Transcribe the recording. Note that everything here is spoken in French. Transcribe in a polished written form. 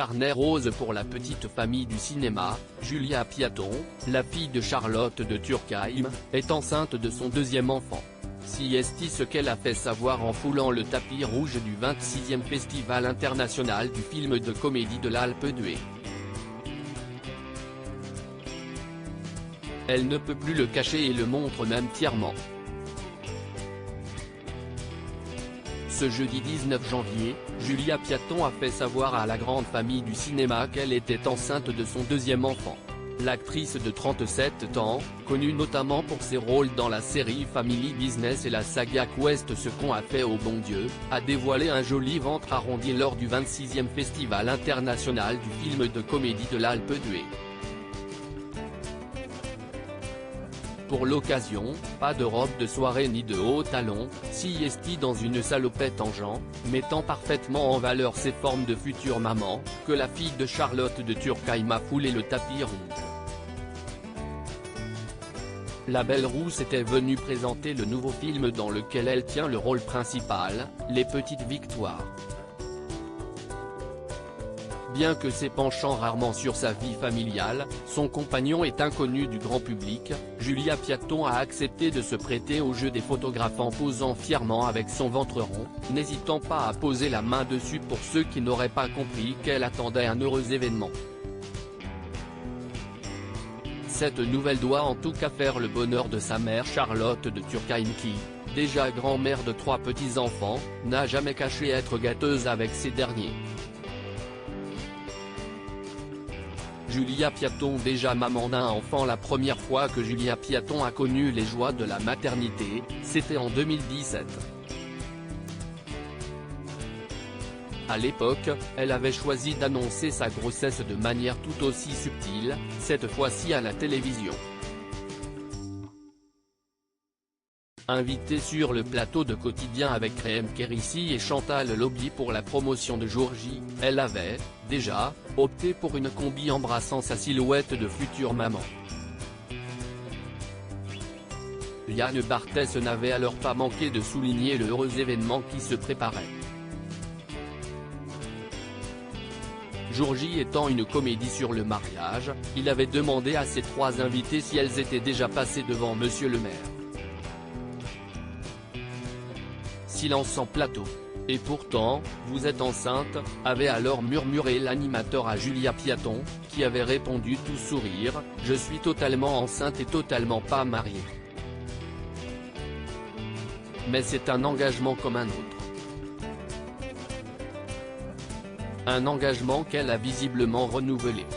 carnet rose pour la petite famille du cinéma. Julia Piaton, la fille de Charlotte de Turckheim, est enceinte de son deuxième enfant. Si est ce qu'elle a fait savoir en foulant le tapis rouge du 26e Festival international du film de comédie de l'Alpe d'Huez. Elle ne peut plus le cacher et le montre même fièrement. Ce jeudi 19 janvier, Julia Piaton a fait savoir à la grande famille du cinéma qu'elle était enceinte de son deuxième enfant. L'actrice de 37 ans, connue notamment pour ses rôles dans la série Family Business et la saga Quest Ce qu'on a fait au bon Dieu, a dévoilé un joli ventre arrondi lors du 26e Festival international du film de comédie de l'Alpe d'Huez. Pour l'occasion, pas de robe de soirée ni de hauts talons, si est dans une salopette en jean, mettant parfaitement en valeur ses formes de future maman, que la fille de Charlotte de Turckheim a foulé le tapis rouge. La belle rousse était venue présenter le nouveau film dans lequel elle tient le rôle principal, Les Petites Victoires. Bien que s'épanchant rarement sur sa vie familiale, son compagnon est inconnu du grand public, Julia Piaton a accepté de se prêter au jeu des photographes en posant fièrement avec son ventre rond, n'hésitant pas à poser la main dessus pour ceux qui n'auraient pas compris qu'elle attendait un heureux événement. Cette nouvelle doit en tout cas faire le bonheur de sa mère Charlotte de Turckheim qui, déjà grand-mère de 3 petits-enfants, n'a jamais caché être gâteuse avec ces derniers. Julia Piaton, déjà maman d'un enfant. La première fois que Julia Piaton a connu les joies de la maternité, c'était en 2017. À l'époque, elle avait choisi d'annoncer sa grossesse de manière tout aussi subtile, cette fois-ci à la télévision. Invitée sur le plateau de Quotidien avec Reem Kérissi et Chantal Lobby pour la promotion de Jour J, elle avait, déjà, opté pour une combi embrassant sa silhouette de future maman. Yann Barthès n'avait alors pas manqué de souligner le heureux événement qui se préparait. Jour J étant une comédie sur le mariage, il avait demandé à ses 3 invités si elles étaient déjà passées devant Monsieur le maire. Silence en plateau. Et pourtant, vous êtes enceinte, avait alors murmuré l'animateur à Julia Piaton, qui avait répondu tout sourire, je suis totalement enceinte et totalement pas mariée. Mais c'est un engagement comme un autre. Un engagement qu'elle a visiblement renouvelé.